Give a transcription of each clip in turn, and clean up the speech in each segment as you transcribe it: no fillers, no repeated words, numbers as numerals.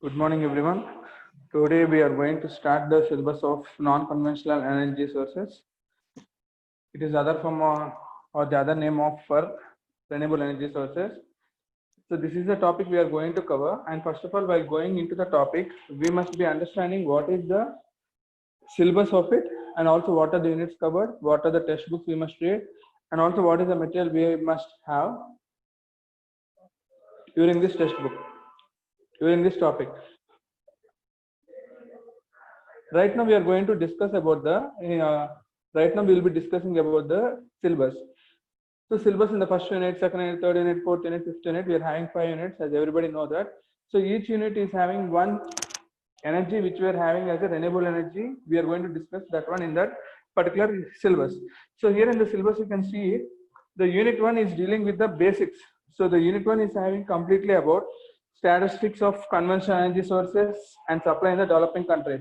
Good morning, everyone. Today we are going to start the syllabus of non-conventional energy sources. It is other form or the other name of for renewable energy sources. So this is the topic we are going to cover. And first of all, while going into the topic, we must be understanding what is the syllabus of it, and also what are the units covered, what are the textbooks we must read, and also what is the material we must have during this textbook, during this topic. Right now we are going to discuss about the right now we will be discussing about the syllabus. So syllabus in the first unit, second unit, third unit, fourth unit, fifth unit, we are having 5 units, as everybody know that. So each unit is having one energy which we are having as a renewable energy. We are going to discuss that one in that particular syllabus. So here in the syllabus you can see the unit 1 is dealing with the basics. So the unit 1 is having completely about statistics of conventional energy sources and supply in the developing countries.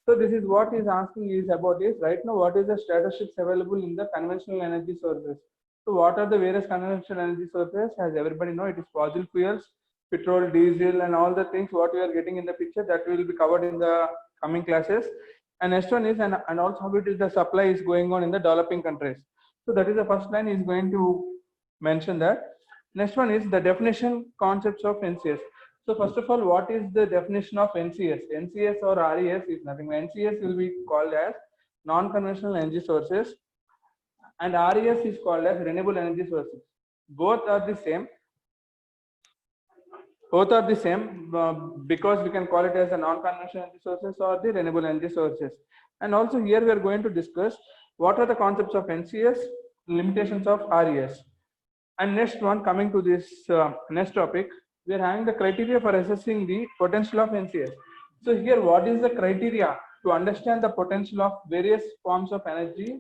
So this is what is asking is about is right now what is the statistics available in the conventional energy sources. So what are the various conventional energy sources? As everybody know, it is fossil fuels, petrol, diesel, and all the things what we are getting in the picture that will be covered in the coming classes. And next one is and also how it is the supply is going on in the developing countries. So that is the first line is going to mention that. Next one is the definition concepts of NCS. So first of all, what is the definition of NCS? NCS or RES is nothing. NCS will be called as non-conventional energy sources, and RES is called as renewable energy sources. Both are the same. Both are the same because we can call it as a non-conventional energy sources or the renewable energy sources. And also here we are going to discuss what are the concepts of NCS, limitations of RES. And next one, coming to this next topic, we are having the criteria for assessing the potential of NCS. So here, what is the criteria to understand the potential of various forms of energy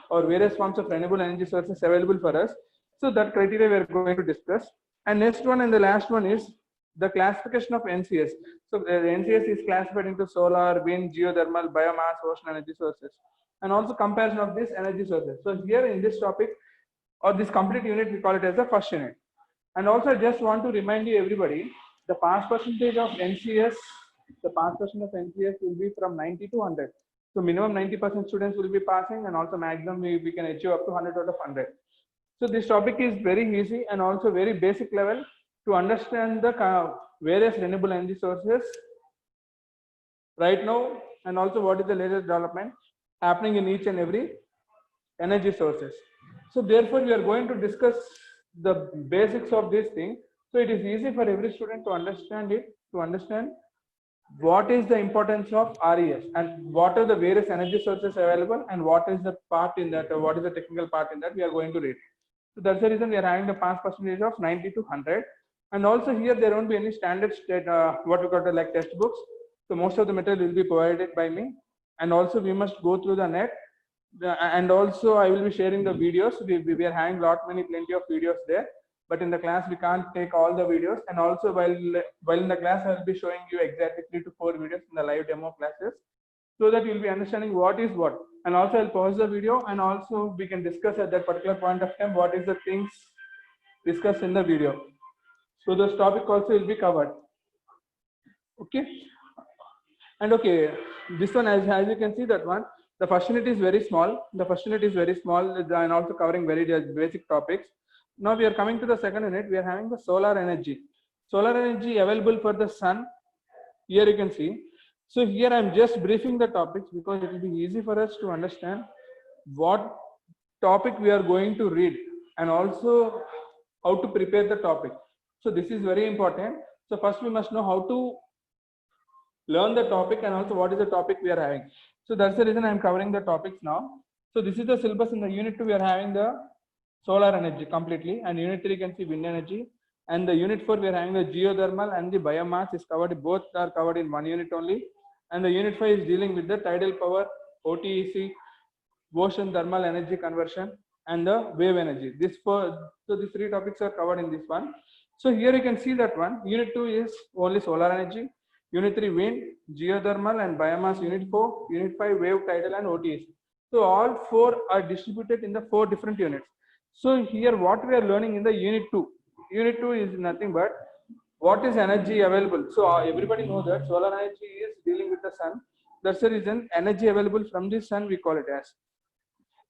or various forms of renewable energy sources available for us? So that criteria we are going to discuss. And next one and the last one is the classification of NCS. So NCS is classified into solar, wind, geothermal, biomass, ocean energy sources, and also comparison of these energy sources. So here in this topic, or this complete unit, we call it as the first unit. And also I just want to remind you everybody, the pass percentage of NCS, the pass percentage of NCS will be from 90 to 100. So minimum 90% students will be passing, and also maximum we can achieve up to 100 out of 100. So this topic is very easy and also very basic level to understand the various renewable energy sources right now, and also what is the latest development happening in each and every energy sources. So therefore we are going to discuss the basics of this thing, so it is easy for every student to understand it, to understand what is the importance of RES and what are the various energy sources available and what is the part in that, or what is the technical part in that we are going to read. So that's the reason we are having the pass percentage of 90 to 100. And also here there won't be any standard state, what we call the like textbooks. So most of the material will be provided by me, and also we must go through the net. And also I will be sharing the videos. We are having plenty of videos there, but in the class we can't take all the videos. And also while in the class I will be showing you exactly 3 to 4 videos in the live demo classes, so that you'll be understanding what is what. And also I'll pause the video, and also we can discuss at that particular point of time what is the things discussed in the video. So this topic also will be covered. Okay. And okay, this one, as you can see, that one, the first unit is very small. The first unit is very small and also covering very basic topics. Now we are coming to the second unit. We are having the solar energy. Solar energy available for the sun. Here you can see. So here I am just briefing the topics because it will be easy for us to understand what topic we are going to read, and also how to prepare the topic. So this is very important. So first we must know how to learn the topic and also what is the topic we are having. So that's the reason I am covering the topics now. So this is the syllabus. In the unit 2 we are having the solar energy completely, and unit 3 you can see wind energy, and the unit 4 we are having the geothermal and the biomass is covered. Both are covered in one unit only. And the unit 5 is dealing with the tidal power, OTEC, ocean thermal energy conversion, and the wave energy. So these 3 topics are covered in this one. So here you can see that one, unit 2 is only solar energy, unit 3 wind, geothermal and biomass, unit 4, unit 5 wave, tidal and OTEC. So all 4 are distributed in the 4 different units. So here what we are learning in the unit 2. Unit 2 is nothing but what is energy available? So everybody know that solar energy is dealing with the sun. That's the reason energy available from the sun we call it as.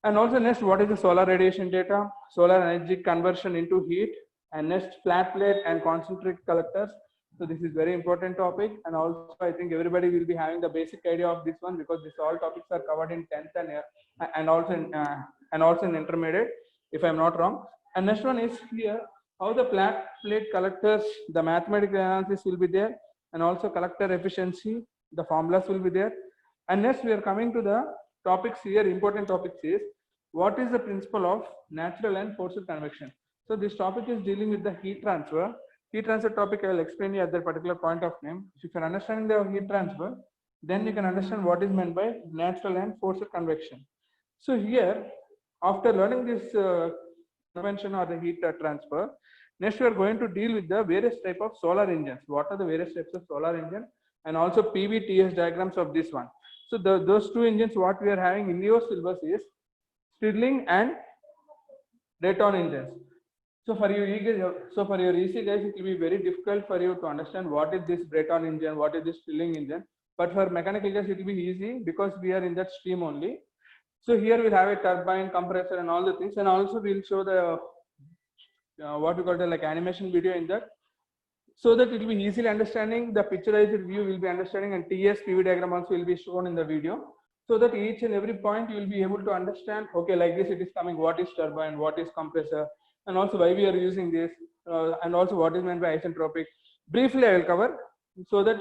And also next, what is the solar radiation data? Solar energy conversion into heat. And next, flat plate and concentric collectors. So this is very important topic. And also I think everybody will be having the basic idea of this one, because these all topics are covered in 10th and also in intermediate, if I'm not wrong. And next one is here, how the flat plate collectors, the mathematical analysis will be there, and also collector efficiency, the formulas will be there. And next we are coming to the topics here, important topics is, what is the principle of natural and forced convection? So this topic is dealing with the heat transfer. Heat transfer topic I will explain you at that particular point of time. If you're understanding the heat transfer, then you can understand what is meant by natural and forced convection. So here, after learning this convention or the heat transfer, next we are going to deal with the various type of solar engines. What are the various types of solar engine, and also PV-TS diagrams of this one. So those two engines what we are having in your syllabus is Stirling and Brayton engines. So for your EC guys, it will be very difficult for you to understand what is this Brayton engine, what is this Stirling engine. But for mechanical guys, it will be easy because we are in that stream only. So here we'll have a turbine, compressor, and all the things, and also we'll show the what we call the like animation video in that, so that it will be easily understanding. The picturized view will be understanding, and TS PV diagram also will be shown in the video, so that each and every point you will be able to understand. Okay, like this it is coming. What is turbine? What is compressor? And also why we are using this, and also what is meant by isentropic. Briefly, I will cover so that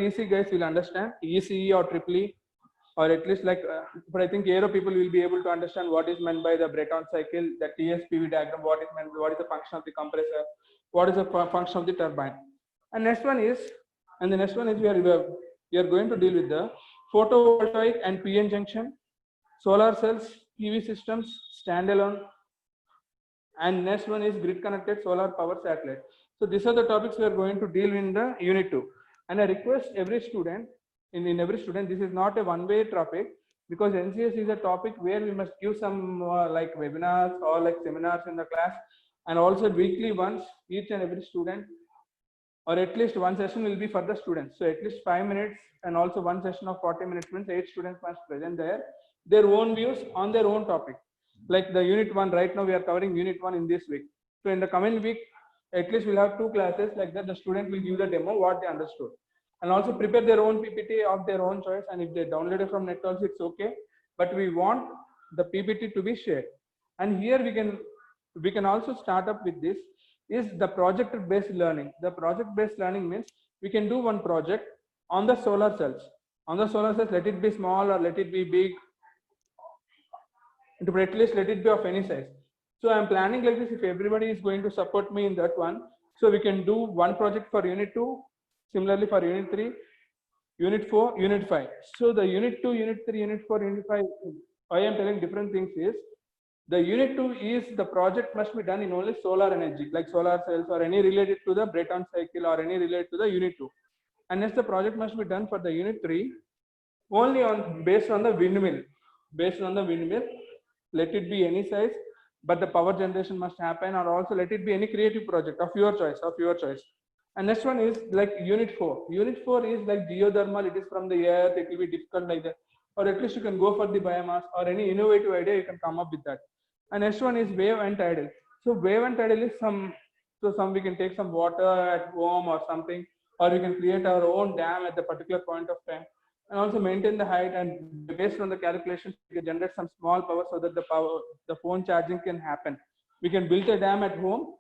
EC guys will understand ECE or EEE, or at least like, but I think aero people will be able to understand what is meant by the Brayton cycle, the TS PV diagram, what is meant, what is the function of the compressor, what is the function of the turbine. And the next one is we are going to deal with the photovoltaic and PN junction, solar cells, PV systems, standalone, and next one is grid connected solar power satellite. So these are the topics we are going to deal in the unit 2. And I request every student, in every student, this is not a one-way topic, because NCS is a topic where we must give some like webinars or like seminars in the class, and also weekly once each and every student, or at least one session will be for the students. So at least 5 minutes, and also one session of 40 minutes means 8 students must present there, their own views on their own topic. Like the unit 1, right now we are covering unit 1 in this week. So in the coming week, at least we'll have 2 classes like that. The student will give the demo what they understood, and also prepare their own PPT of their own choice. And if they download it from net also, it's okay. But we want the PPT to be shared. And here we can also start up with this is the project based learning. The project based learning means we can do one project on the solar cells. On the solar cells, let it be small or let it be big, but at least let it be of any size. So I'm planning like this. If everybody is going to support me in that one, so we can do one project for unit 2, similarly for unit 3, unit 4, unit 5. So the unit 2, unit 3, unit 4, unit 5, I am telling different things is, the unit 2 is the project must be done in only solar energy, like solar cells or any related to the Brayton cycle or any related to the unit 2. And next the project must be done for the unit 3 only based on the windmill. Based on the windmill, let it be any size, but the power generation must happen, or also let it be any creative project of your choice. And next one is like unit 4. Unit 4 is like geothermal. It is from the earth. It will be difficult like that, or at least you can go for the biomass or any innovative idea you can come up with that. And next one is wave and tidal. So wave and tidal is some we can take some water at home or something, or we can create our own dam at the particular point of time, and also maintain the height, and based on the calculations we can generate some small power so that the phone charging can happen. We can build a dam at home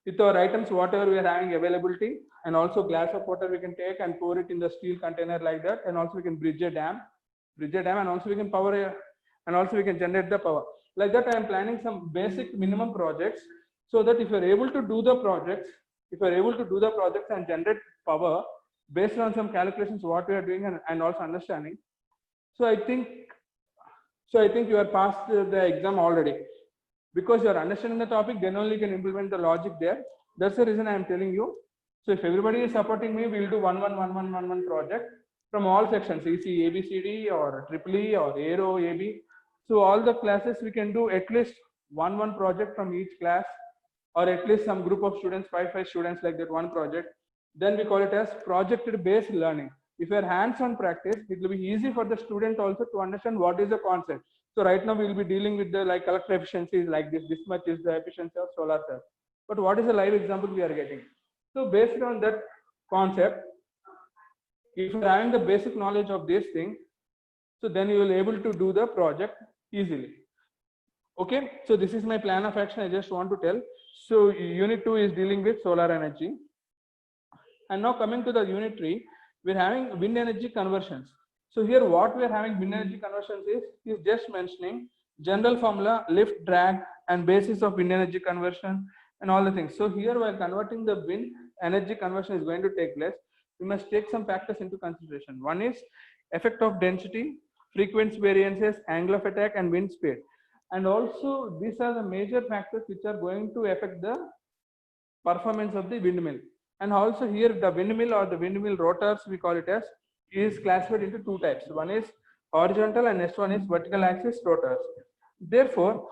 with our items whatever we are having availability, and also glass of water we can take and pour it in the steel container like that, and also we can bridge a dam, and also we can and also we can generate the power like that. I am planning some basic minimum projects, so that if you are able to do the projects, and generate power based on some calculations what we are doing, and also understanding. So I think you are past the exam already, because you are understanding the topic, then only you can implement the logic there. That's the reason I am telling you. So if everybody is supporting me, we will do one project from all sections, EC, ABCD, or EEE, or Aero, AB. So all the classes we can do at least one project from each class, or at least some group of students, five students like that, one project, then we call it as project based learning. If you're hands-on practice, it will be easy for the student also to understand what is the concept. So right now we will be dealing with the like collector efficiency is like this much is the efficiency of solar cell. But what is the live example we are getting? So based on that concept, if you're having the basic knowledge of this thing, so then you will able to do the project easily. Okay, so this is my plan of action. I just want to tell. So unit 2 is dealing with solar energy. And now coming to the unit 3, we're having wind energy conversions. So here what we are having wind energy conversions is just mentioning general formula, lift, drag, and basis of wind energy conversion and all the things. So here while converting the wind energy conversion is going to take place, we must take some factors into consideration. One is effect of density, frequency variances, angle of attack, and wind speed. And also these are the major factors which are going to affect the performance of the windmill. And also here the windmill or the windmill rotors, we call it as, is classified into two types. One is horizontal and next one is vertical axis rotors. Therefore,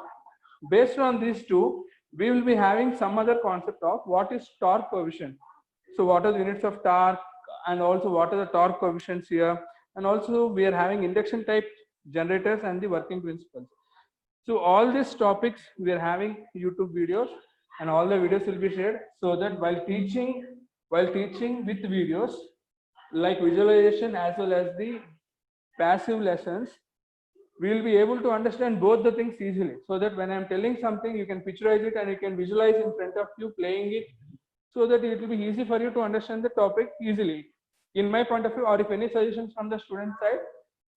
based on these two, we will be having some other concept of what is torque coefficient. So what are the units of torque, and also what are the torque coefficients here, and also we are having induction type generators and the working principles. So all these topics we are having YouTube videos, and all the videos will be shared, so that while teaching with videos like visualization as well as the passive lessons, we will be able to understand both the things easily, so that when I'm telling something, you can picturize it and you can visualize in front of you playing it, so that it will be easy for you to understand the topic easily. In my point of view, or if any suggestions from the student side,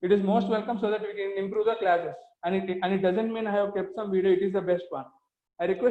it is most welcome, so that we can improve the classes. And it doesn't mean I have kept some video, it is the best one. I request